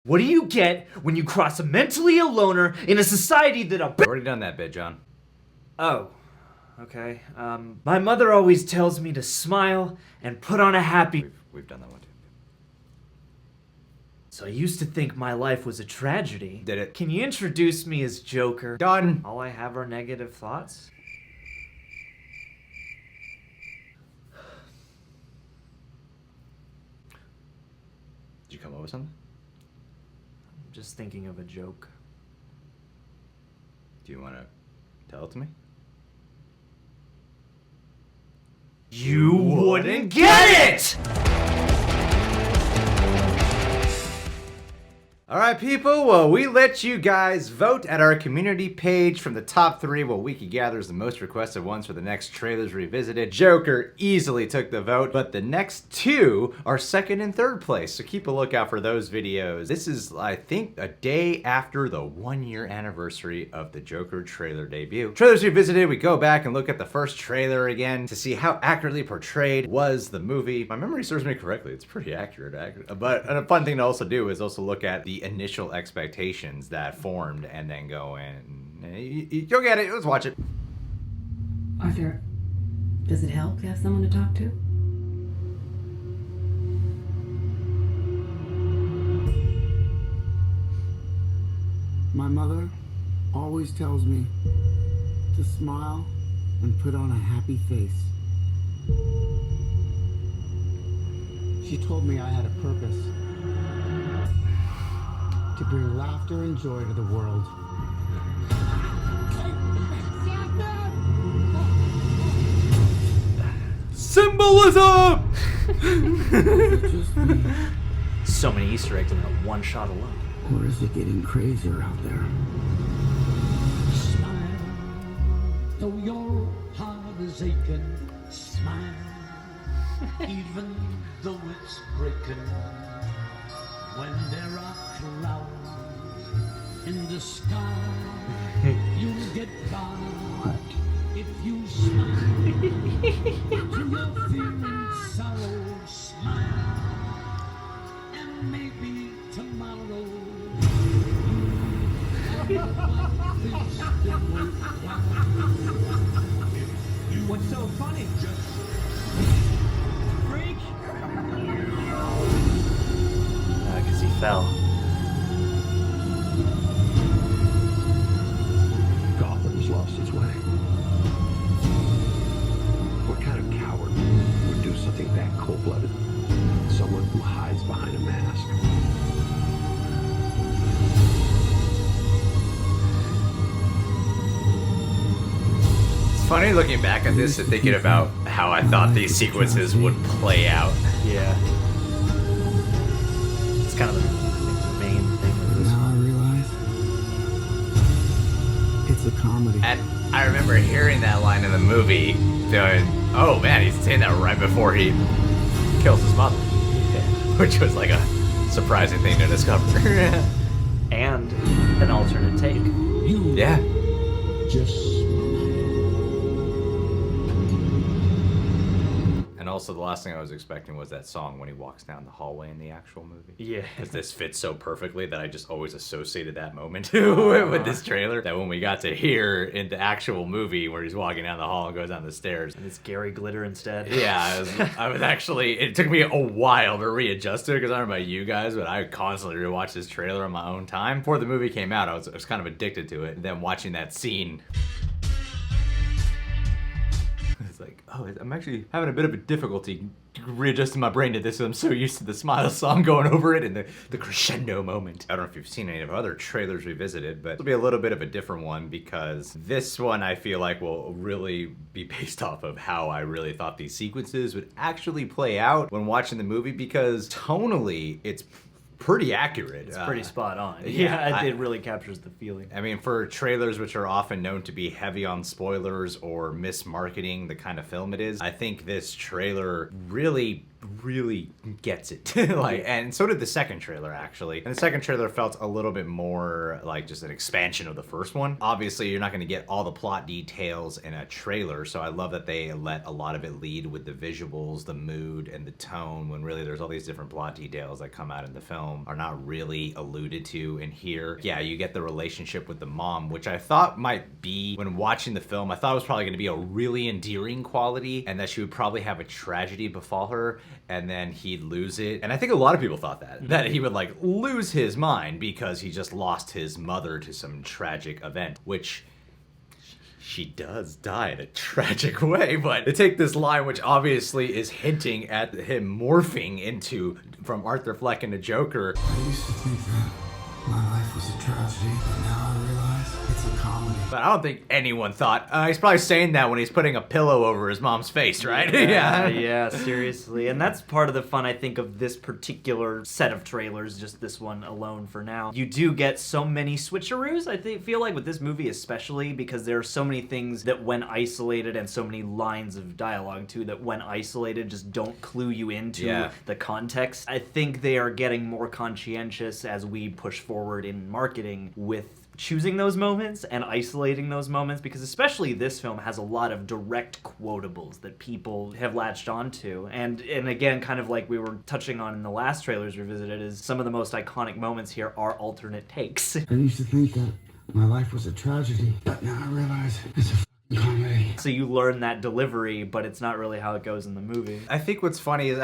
What do you get when you cross a mentally ill loner in a society that I've already done that bit, John. Oh, okay. My mother always tells me to smile and put on a happy... We've done that one too. So I used to think my life was a tragedy. Did it? Can you introduce me as Joker? Done. All I have are negative thoughts? Did you come up with something? I'm just thinking of a joke. Do you want to tell it to me? You wouldn't get it! Alright people, well we let you guys vote at our community page from the top 3 what Wiki gathers the most requested ones for the next trailers revisited. Joker easily took the vote, but the next 2 are second and third place, so keep a lookout for those videos. This is, I think, a day after the 1-year anniversary of the Joker trailer debut. Trailers revisited, we go back and look at the first trailer again to see how accurately portrayed was the movie. My memory serves me correctly, it's pretty accurate. But a fun thing to also do is also look at the initial expectations that formed and then go in. You'll get it. Let's watch it. Arthur, does it help to have someone to talk to? My mother always tells me to smile and put on a happy face. She told me I had a purpose. To bring laughter and joy to the world. Symbolism! So many Easter eggs in that one shot alone. Or is it getting crazier out there? Smile, though your heart is aching. Smile, even though it's breaking. When there are clouds in the sky, you'll get by. What? If you smile to your fear and sorrow, smile, and maybe tomorrow you'll like this that worthwhile. What's so funny? Just freak. Because he fell. Gotham's lost its way. What kind of coward would do something that cold-blooded? Someone who hides behind a mask. It's funny looking back at this and thinking about how I thought these sequences would play out. Yeah. It's kind of the main thing with this. Now I realize it's a comedy. And I remember hearing that line in the movie, going, oh man, he's saying that right before he kills his mother. Yeah. Which was like a surprising thing to discover. And an alternate take. You Yeah. just And also the last thing I was expecting was that song when he walks down the hallway in the actual movie. Yeah. Because this fits so perfectly that I just always associated that moment with this trailer. That when we got to hear in the actual movie where he's walking down the hall and goes down the stairs. And it's Gary Glitter instead. Yeah, I was actually, it took me a while to readjust to it because I don't know about you guys, but I constantly rewatched this trailer on my own time. Before the movie came out, I was kind of addicted to it. And then watching that scene, it's like, oh, I'm actually having a bit of a difficulty readjusting my brain to this. I'm so used to the Smile song going over it and the crescendo moment. I don't know if you've seen any of other trailers revisited, but it'll be a little bit of a different one because this one I feel like will really be based off of how I really thought these sequences would actually play out when watching the movie, because tonally it's pretty accurate. It's pretty spot on. yeah, It really captures the feeling. I mean, for trailers which are often known to be heavy on spoilers or mismarketing the kind of film it is, I think this trailer really really gets it. Like, and so did the second trailer, actually. And the second trailer felt a little bit more like just an expansion of the first one. Obviously, you're not going to get all the plot details in a trailer, so I love that they let a lot of it lead with the visuals, the mood, and the tone, when really there's all these different plot details that come out in the film are not really alluded to in here. Yeah, you get the relationship with the mom, which I thought might be, when watching the film, I thought it was probably going to be a really endearing quality, and that she would probably have a tragedy befall her, and then he'd lose it. And I think a lot of people thought that he would like lose his mind because he just lost his mother to some tragic event, which she does die in a tragic way. But they take this line, which obviously is hinting at him morphing into, from Arthur Fleck into Joker. I used to think that my life was a tragedy, but now I realize it's a comedy. But I don't think anyone thought, he's probably saying that when he's putting a pillow over his mom's face, right? Yeah, seriously. And that's part of the fun, I think, of this particular set of trailers, just this one alone for now. You do get so many switcheroos, feel like, with this movie especially, because there are so many things that when isolated, and so many lines of dialogue, too, that when isolated just don't clue you into the context. I think they are getting more conscientious as we push forward in marketing with choosing those moments and isolating those moments, because especially this film has a lot of direct quotables that people have latched onto. And again, kind of like we were touching on in the last trailers revisited, is some of the most iconic moments here are alternate takes. I used to think that my life was a tragedy, but now I realize it's a f***ing comedy. So you learn that delivery, but it's not really how it goes in the movie. I think what's funny is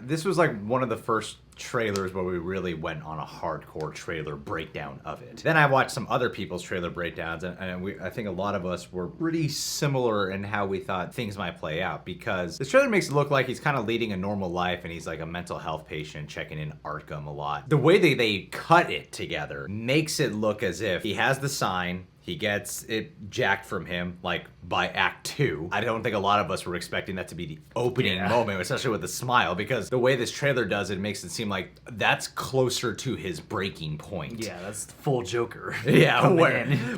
this was like one of the first trailers where we really went on a hardcore trailer breakdown of it. Then I watched some other people's trailer breakdowns, and I think a lot of us were pretty similar in how we thought things might play out, because this trailer makes it look like he's kind of leading a normal life and he's like a mental health patient checking in Arkham a lot. The way they cut it together makes it look as if he has the sign, he gets it jacked from him, like, by Act 2. I don't think a lot of us were expecting that to be the opening moment, especially with the smile, because the way this trailer does it makes it seem like that's closer to his breaking point. Yeah, that's the full Joker. Yeah,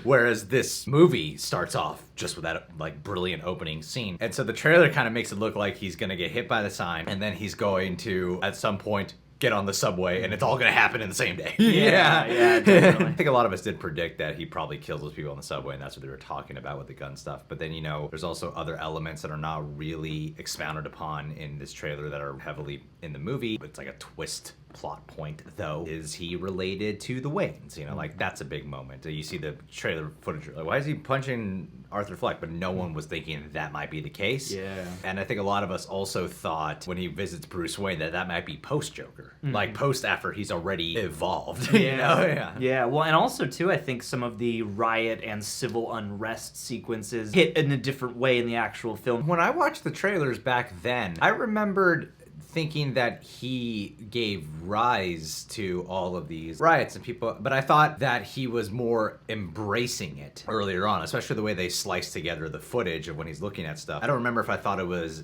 whereas this movie starts off just with that, like, brilliant opening scene. And so the trailer kind of makes it look like he's gonna get hit by the sign, and then he's going to, at some point, get on the subway, and it's all gonna happen in the same day. Yeah, definitely. I think a lot of us did predict that he probably kills those people on the subway, and that's what they were talking about with the gun stuff. But then, you know, there's also other elements that are not really expounded upon in this trailer that are heavily in the movie. It's like a twist plot point, though. Is he related to the Waynes? You know, like, that's a big moment. You see the trailer footage, like, why is he punching Arthur Fleck? But no one was thinking that might be the case. Yeah. And I think a lot of us also thought when he visits Bruce Wayne that might be post-Joker. Like, post after he's already evolved. You know? Yeah, well, and also, too, I think some of the riot and civil unrest sequences hit in a different way in the actual film. When I watched the trailers back then, I remembered thinking that he gave rise to all of these riots and people, but I thought that he was more embracing it earlier on, especially the way they sliced together the footage of when he's looking at stuff. I don't remember if I thought it was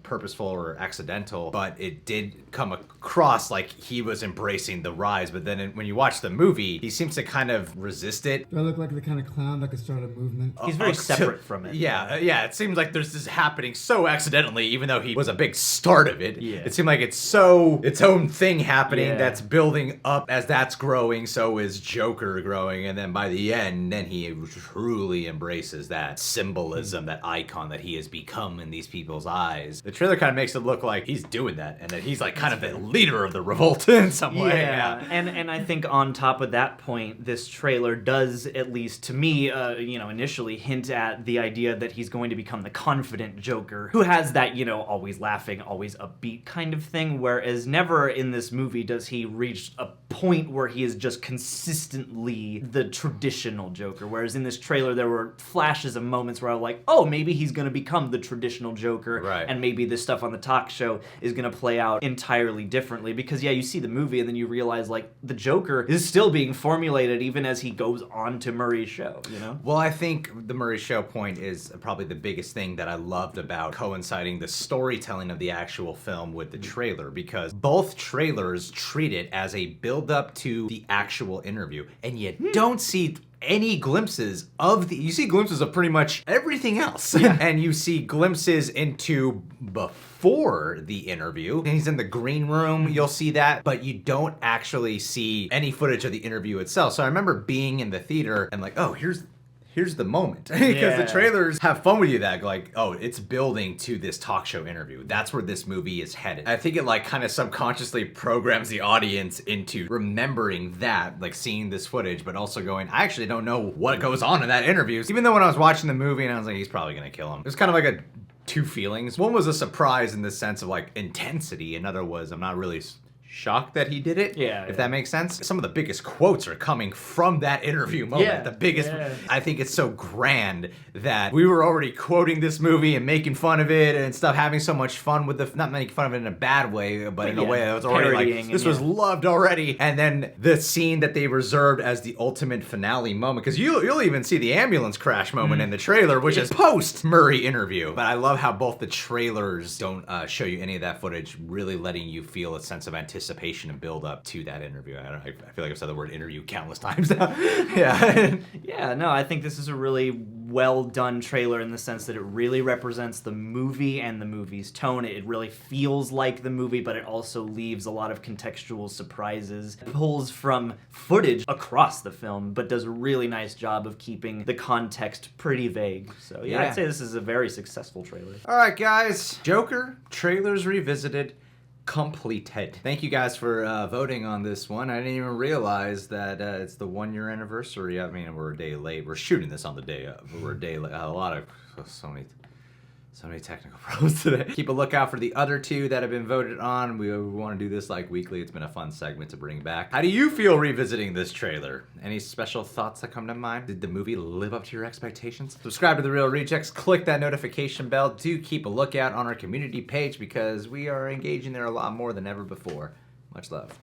purposeful or accidental, but it did come across like he was embracing the rise. But then when you watch the movie, he seems to kind of resist it. Do I look like the kind of clown that could start a movement? He's very separate from it. Yeah, it seems like there's this happening so accidentally, even though he was a big start of it. Yeah. It seemed like it's so its own thing happening that's building up. As that's growing, so is Joker growing, and then by the end, then he truly embraces that symbolism, that icon that he has become in these people's eyes. The trailer kind of makes it look like he's doing that, and that he's like kind of the leader of the revolt in some way. Yeah, and I think on top of that point, this trailer does, at least to me, initially hint at the idea that he's going to become the confident Joker, who has that, always laughing, always upbeat kind of thing, whereas never in this movie does he reach a point where he is just consistently the traditional Joker, whereas in this trailer there were flashes of moments where I was like, oh, maybe he's going to become the traditional Joker, right, and maybe this stuff on the talk show is going to play out entirely differently, because you see the movie and then you realize, like, the Joker is still being formulated even as he goes on to Murray's show, Well, I think the Murray show point is probably the biggest thing that I loved about coinciding the storytelling of the actual film with with the trailer because both trailers treat it as a build-up to the actual interview, and you don't see any glimpses of you see glimpses of pretty much everything else. And you see glimpses into before the interview. And he's in the green room, you'll see that, but you don't actually see any footage of the interview itself. So I remember being in the theater and like, oh, here's the moment. Because the trailers have fun with you that like, oh, it's building to this talk show interview. That's where this movie is headed. I think it like kind of subconsciously programs the audience into remembering that, like seeing this footage, but also going, I actually don't know what goes on in that interview. Even though when I was watching the movie and I was like, he's probably gonna kill him. It was kind of like a two feelings. One was a surprise in the sense of like intensity. Another was I'm not really shocked that he did it, if that makes sense. Some of the biggest quotes are coming from that interview moment. The biggest, I think it's so grand that we were already quoting this movie and making fun of it and stuff, having so much fun with the, not making fun of it in a bad way, but in a way that was already like, this was loved already. And then the scene that they reserved as the ultimate finale moment, because you'll even see the ambulance crash moment in the trailer, which is post Murray interview. But I love how both the trailers don't show you any of that footage, really letting you feel a sense of anticipation and build up to that interview. I feel like I've said the word interview countless times now. No, I think this is a really well done trailer in the sense that it really represents the movie and the movie's tone. It really feels like the movie, but it also leaves a lot of contextual surprises. It pulls from footage across the film, but does a really nice job of keeping the context pretty vague. So I'd say this is a very successful trailer. All right, guys. Joker, trailers revisited, completed. Thank you guys for voting on this one. I didn't even realize that it's the 1 year anniversary. I mean, we're a day late. We're shooting this on the day of. We're a day late. A lot of so many technical problems today. Keep a lookout for the other two that have been voted on. We want to do this like weekly. It's been a fun segment to bring back. How do you feel revisiting this trailer? Any special thoughts that come to mind? Did the movie live up to your expectations? Subscribe to The Real Rejects. Click that notification bell. Do keep a lookout on our community page because we are engaging there a lot more than ever before. Much love.